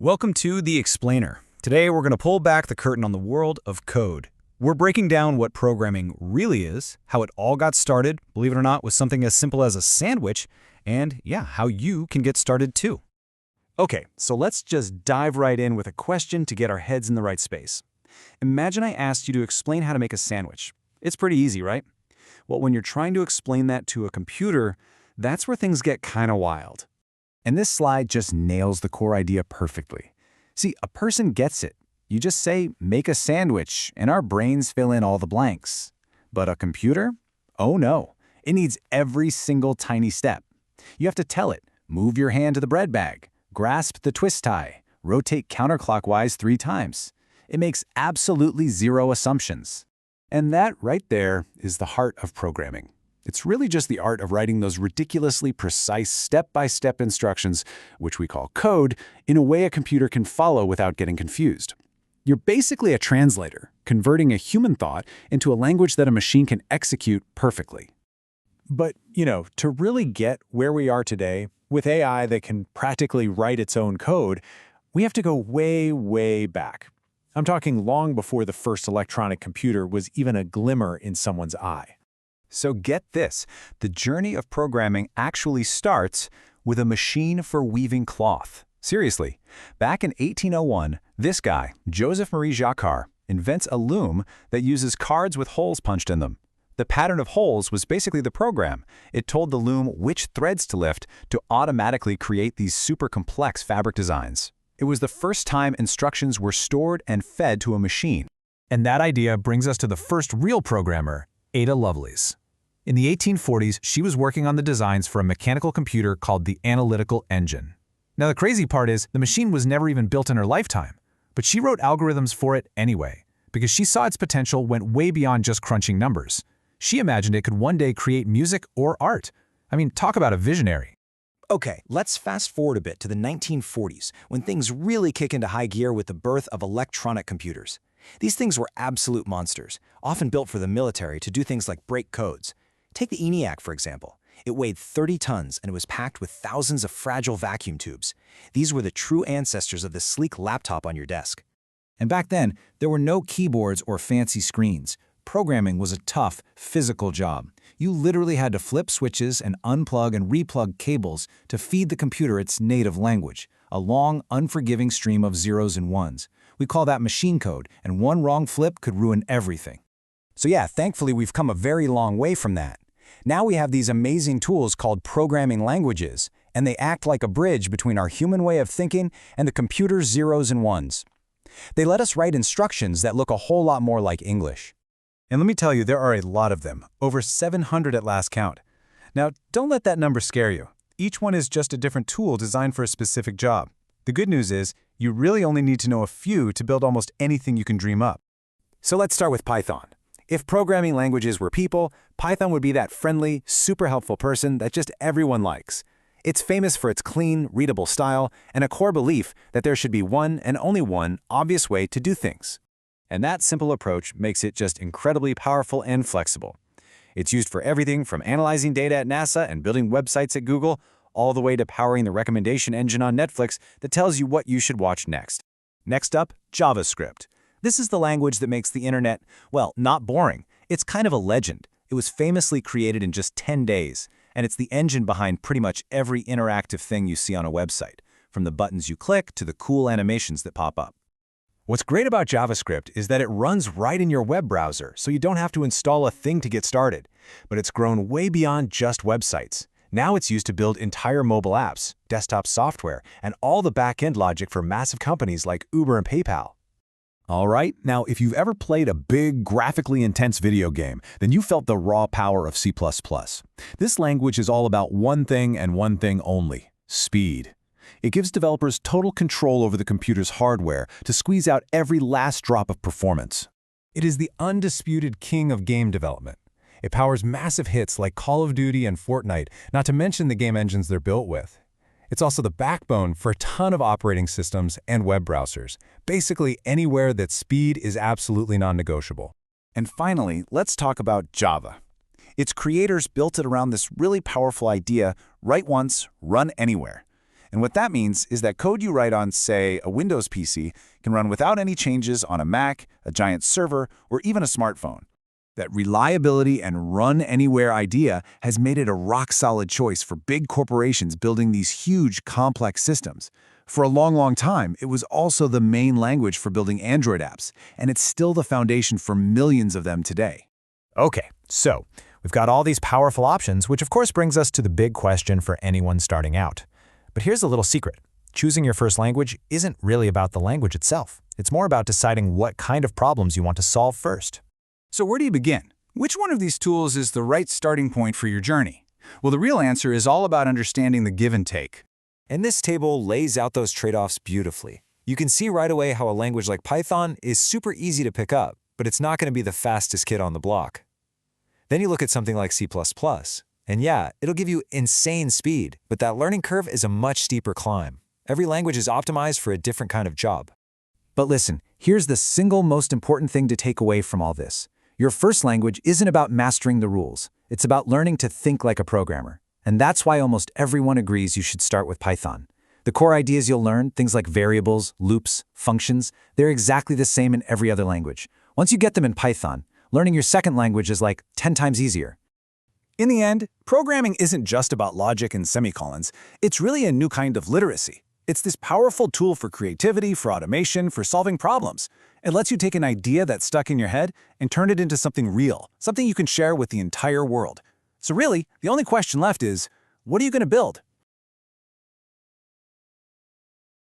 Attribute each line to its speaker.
Speaker 1: Welcome to The Explainer. Today we're going to pull back the curtain on the world of code. We're breaking down what programming really is, how it all got started, believe it or not, with something as simple as a sandwich, and how you can get started too.
Speaker 2: Okay, so let's just dive right in with a question to get our heads in the right space. Imagine I asked you to explain how to make a sandwich. It's pretty easy, right? Well, when you're trying to explain that to a computer, that's where things get kind of wild. And this slide just nails the core idea perfectly. See, a person gets it. You just say, make a sandwich, and our brains fill in all the blanks. But a computer? Oh no, it needs every single tiny step. You have to tell it, move your hand to the bread bag, grasp the twist tie, rotate counterclockwise 3 times. It makes absolutely zero assumptions. And that right there is the heart of programming. It's really just the art of writing those ridiculously precise step-by-step instructions, which we call code, in a way a computer can follow without getting confused. You're basically a translator, converting a human thought into a language that a machine can execute perfectly. But, to really get where we are today, with AI that can practically write its own code, we have to go way, way back. I'm talking long before the first electronic computer was even a glimmer in someone's eye.
Speaker 1: So get this, the journey of programming actually starts with a machine for weaving cloth. Seriously, back in 1801, this guy, Joseph-Marie Jacquard, invents a loom that uses cards with holes punched in them. The pattern of holes was basically the program. It told the loom which threads to lift to automatically create these super complex fabric designs. It was the first time instructions were stored and fed to a machine.
Speaker 3: And that idea brings us to the first real programmer, Ada Lovelace. In the 1840s, she was working on the designs for a mechanical computer called the analytical engine. Now the crazy part is, the machine was never even built in her lifetime, but she wrote algorithms for it anyway, because she saw its potential went way beyond just crunching numbers. She imagined it could one day create music or art. I mean, talk about a visionary.
Speaker 4: Okay, let's fast forward a bit to the 1940s, when things really kick into high gear with the birth of electronic computers. These things were absolute monsters, often built for the military to do things like break codes. Take the ENIAC, for example. It weighed 30 tons and it was packed with thousands of fragile vacuum tubes. These were the true ancestors of the sleek laptop on your desk. And back then, there were no keyboards or fancy screens. Programming was a tough, physical job. You literally had to flip switches and unplug and replug cables to feed the computer its native language, a long, unforgiving stream of zeros and ones. We call that machine code, and one wrong flip could ruin everything. So thankfully we've come a very long way from that. Now we have these amazing tools called programming languages, and they act like a bridge between our human way of thinking and the computer's zeros and ones. They let us write instructions that look a whole lot more like English.
Speaker 2: And let me tell you, there are a lot of them, over 700 at last count. Now, don't let that number scare you. Each one is just a different tool designed for a specific job. The good news is, you really only need to know a few to build almost anything you can dream up. So let's start with Python. If programming languages were people, Python would be that friendly, super helpful person that just everyone likes. It's famous for its clean, readable style and a core belief that there should be one and only one obvious way to do things. And that simple approach makes it just incredibly powerful and flexible. It's used for everything from analyzing data at NASA and building websites at Google, all the way to powering the recommendation engine on Netflix that tells you what you should watch next. Next up, JavaScript. This is the language that makes the internet, well, not boring. It's kind of a legend. It was famously created in just 10 days, and it's the engine behind pretty much every interactive thing you see on a website, from the buttons you click to the cool animations that pop up. What's great about JavaScript is that it runs right in your web browser, so you don't have to install a thing to get started. But it's grown way beyond just websites. Now it's used to build entire mobile apps, desktop software, and all the back-end logic for massive companies like Uber and PayPal. All right, now if you've ever played a big, graphically intense video game, then you felt the raw power of C++. This language is all about one thing and one thing only: speed. It gives developers total control over the computer's hardware to squeeze out every last drop of performance. It is the undisputed king of game development. It powers massive hits like Call of Duty and Fortnite, not to mention the game engines they're built with. It's also the backbone for a ton of operating systems and web browsers, basically anywhere that speed is absolutely non-negotiable. And finally, let's talk about Java. Its creators built it around this really powerful idea: write once, run anywhere. And what that means is that code you write on, say, a Windows PC can run without any changes on a Mac, a giant server, or even a smartphone. That reliability and run-anywhere idea has made it a rock-solid choice for big corporations building these huge, complex systems. For a long, long time, it was also the main language for building Android apps, and it's still the foundation for millions of them today.
Speaker 3: Okay, so we've got all these powerful options, which of course brings us to the big question for anyone starting out. But here's a little secret. Choosing your first language isn't really about the language itself. It's more about deciding what kind of problems you want to solve first.
Speaker 1: So where do you begin? Which one of these tools is the right starting point for your journey? Well, the real answer is all about understanding the give and take.
Speaker 4: And this table lays out those trade-offs beautifully. You can see right away how a language like Python is super easy to pick up, but it's not going to be the fastest kid on the block. Then you look at something like C++, and yeah, it'll give you insane speed, but that learning curve is a much steeper climb. Every language is optimized for a different kind of job.
Speaker 1: But listen, here's the single most important thing to take away from all this. Your first language isn't about mastering the rules. It's about learning to think like a programmer. And that's why almost everyone agrees you should start with Python. The core ideas you'll learn, things like variables, loops, functions, they're exactly the same in every other language. Once you get them in Python, learning your second language is like 10 times easier.
Speaker 2: In the end, programming isn't just about logic and semicolons. It's really a new kind of literacy. It's this powerful tool for creativity, for automation, for solving problems. It lets you take an idea that's stuck in your head and turn it into something real, something you can share with the entire world. So really, the only question left is, what are you going to build?